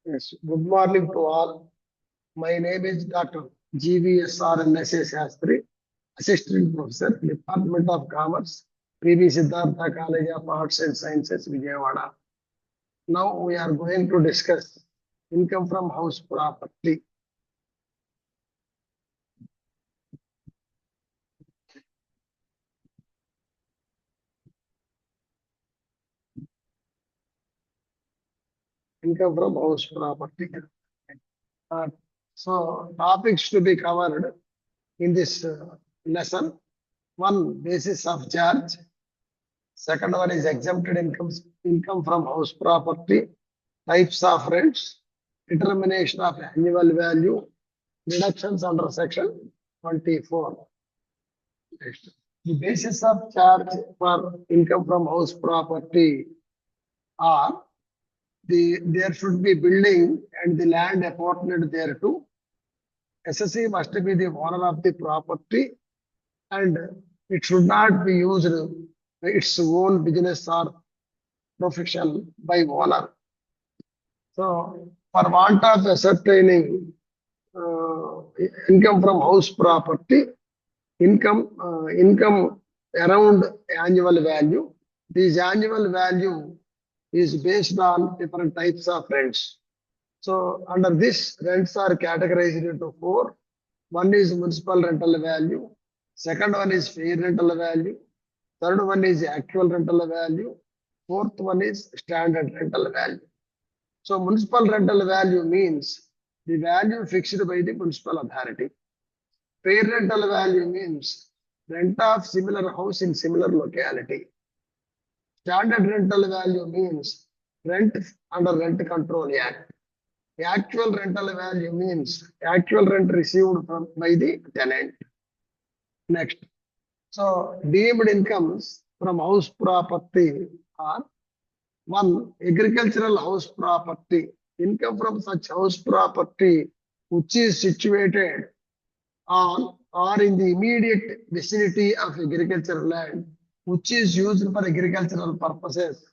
Yes. Good morning to all. My name is Dr. GVSR NSA Shastri, Assistant Professor, Department of Commerce, PV Siddhartha College of Arts and Sciences, Vijayawada. Now we are going to discuss income from house property. Income from house property. Uh, so topics to be covered in this lesson. One, basis of charge. Second one is exempted income from house property, types of rents, determination of annual value, deductions under section 24. Next. The basis of charge for income from house property are there should be building and the land apportioned thereto. SSE must be the owner of the property and it should not be used its own business or profession by owner. So, for want of ascertaining income from house property, income around annual value. This annual value is based on different types of rents. So, under this, rents are categorized into four. One is municipal rental value. Second one is fair rental value. Third one is actual rental value. Fourth one is standard rental value. So municipal rental value means the value fixed by the municipal authority. Fair rental value means rent of similar house in similar locality. Standard rental value means rent under Rent Control Act. The actual rental value means actual rent received by the tenant. Next. So deemed incomes from house property are one, agricultural house property. Income from such house property which is situated on or in the immediate vicinity of agricultural land, which is used for agricultural purposes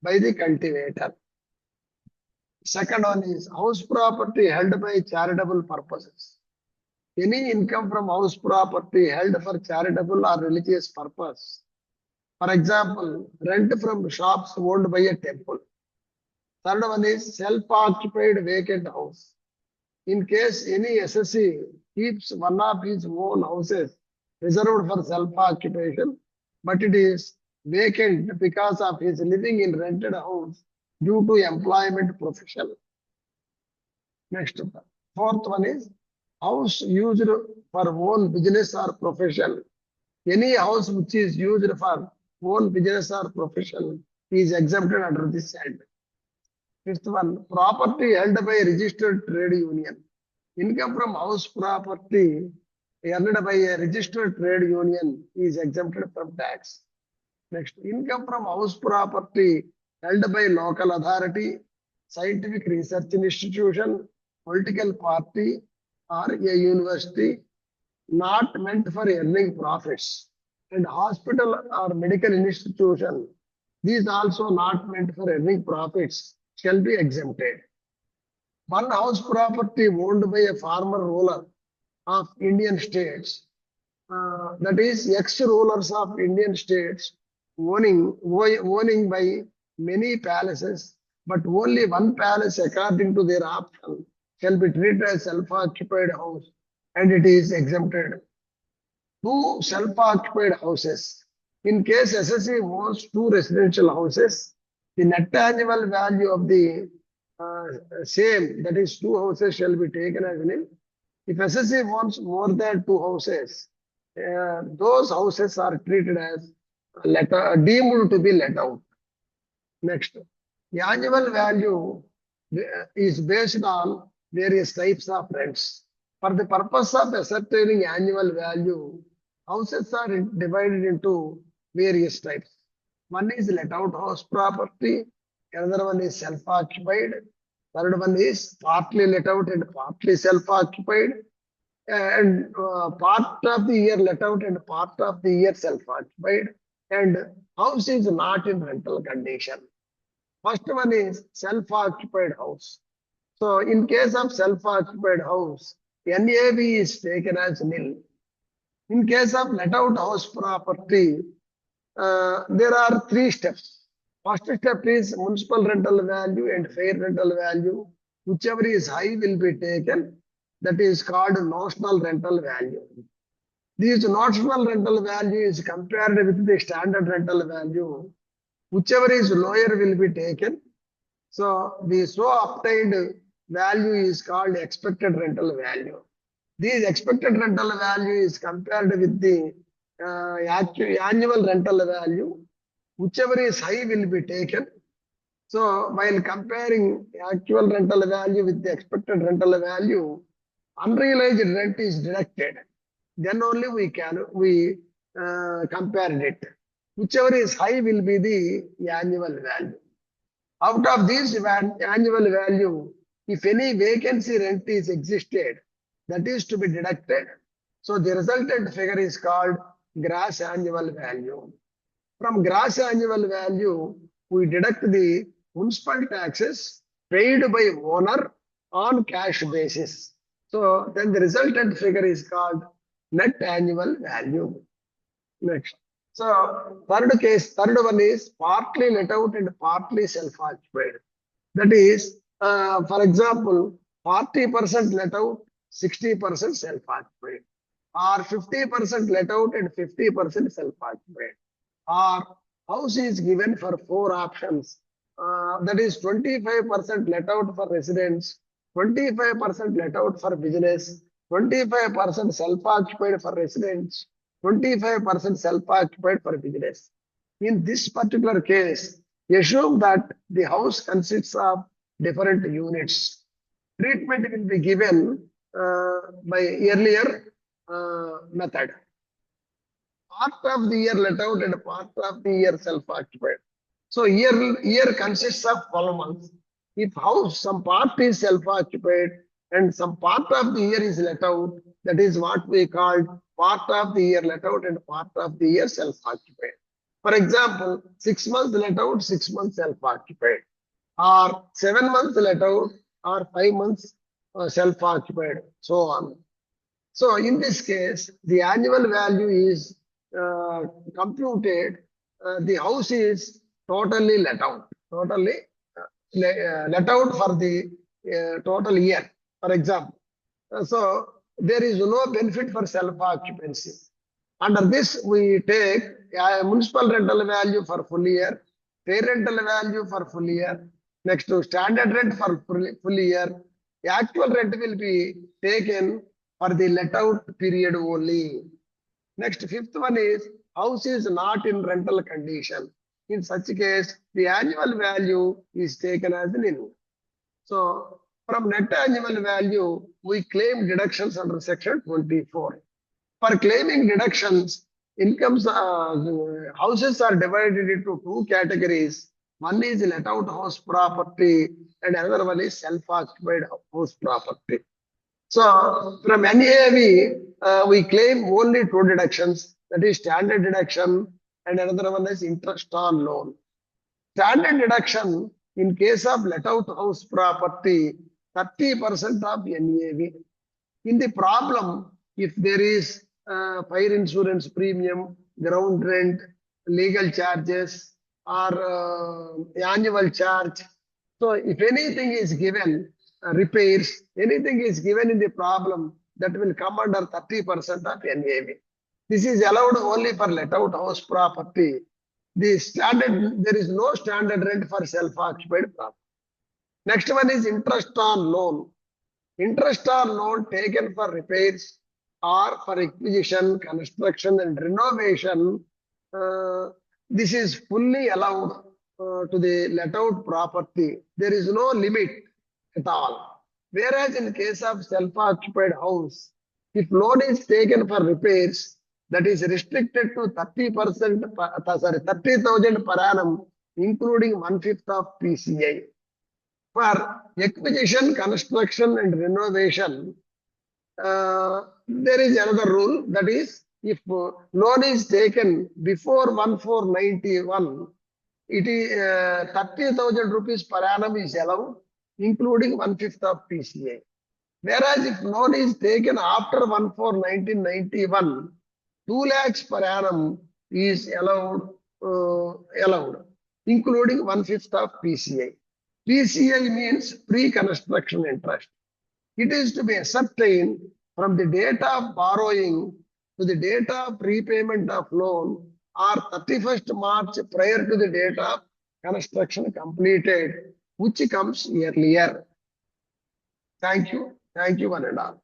by the cultivator. Second one is house property held by charitable purposes. Any income from house property held for charitable or religious purpose. For example, rent from shops owned by a temple. Third one is self-occupied vacant house. In case any SSC keeps one of his own houses reserved for self-occupation, but it is vacant because of his living in rented house due to employment profession. Next, fourth one is house used for own business or profession. Any house which is used for own business or profession is exempted under this act. Fifth one, property held by a registered trade union. Income from house property earned by a registered trade union is exempted from tax. Next, income from house property held by local authority, scientific research institution, political party, or a university not meant for earning profits, and hospital or medical institution, these also not meant for earning profits, shall be exempted. One house property owned by a former ruler of Indian states, that is ex-rulers of Indian states, owning by many palaces, but only one palace according to their option shall be treated as self-occupied house and it is exempted. Two self-occupied houses. In case SSC owns two residential houses, the net annual value of the same, that is two houses, shall be taken as nil. If SSC wants more than two houses, those houses are treated as deemed to be let out. Next, the annual value is based on various types of rents. For the purpose of ascertaining annual value, houses are divided into various types. One is let out house property, another one is self-occupied, third one is partly let out and partly self-occupied, and part of the year let out and part of the year self-occupied, and house is not in rental condition. First one is self-occupied house. So in case of self-occupied house, NAV is taken as nil. In case of let out house property, there are three steps. First step is municipal rental value and fair rental value. Whichever is high will be taken. That is called notional rental value. This notional rental value is compared with the standard rental value. Whichever is lower will be taken. So the so obtained value is called expected rental value. This expected rental value is compared with the annual rental value. Whichever is high will be taken. So while comparing actual rental value with the expected rental value, unrealized rent is deducted. Then only we compare it. Whichever is high will be the annual value. Out of this annual value, if any vacancy rent is existed, that is to be deducted. So the resultant figure is called gross annual value. From gross annual value, we deduct the municipal taxes paid by owner on cash basis. So then the resultant figure is called net annual value. Next. So third one is partly let out and partly self-occupied. That is, for example, 40% let out, 60% self-occupied, or 50% let out and 50% self-occupied. Or house is given for four options. That is 25% let out for residents, 25% let out for business, 25% self-occupied for residents, 25% self-occupied for business. In this particular case, assume that the house consists of different units. Treatment will be given by earlier method. Part of the year let out and part of the year self-occupied. So year consists of 12 months. If house, some part is self-occupied and some part of the year is let out, that is what we call part of the year let out and part of the year self-occupied. For example, 6 months let out, 6 months self-occupied, or 7 months let out, or 5 months self-occupied, so on. So in this case, the annual value is computed. The house is totally let out, let out for the total year, for example. So there is no benefit for self-occupancy. Under this, we take municipal rental value for full year, fair rental value for full year, next to standard rent for full year. The actual rent will be taken for the let out period only. Next, fifth one is house is not in rental condition. In such case, the annual value is taken as nil. So from net annual value, we claim deductions under section 24. For claiming deductions, incomes, houses are divided into two categories. One is let out house property and another one is self-occupied house property. So from NAV, we claim only two deductions, that is standard deduction and another one is interest on loan. Standard deduction in case of let out house property, 30% of NAV. In the problem, if there is fire insurance premium, ground rent, legal charges, or annual charge. So if anything is given, repairs, anything is given in the problem, that will come under 30% of NAV. This is allowed only for let out house property. The standard, there is no standard rent for self-occupied property. Next one is interest on loan. Interest on loan taken for repairs or for acquisition, construction and renovation. This is fully allowed to the let out property. There is no limit at all. Whereas in case of self-occupied house, if loan is taken for repairs, that is restricted to 30,000 per annum, including 1/5 of PCI. For acquisition, construction and renovation, there is another rule, that is, if loan is taken before 1491, it is 30,000 rupees per annum is allowed. including 1/5 of PCA. Whereas if loan is taken after 1/4/1991, 2 lakhs per annum is allowed, including 1/5 of PCA. PCA means pre-construction interest. It is to be ascertained from the date of borrowing to the date of repayment of loan or 31st March prior to the date of construction completed, which comes earlier. Thank you. Thank you, one and all.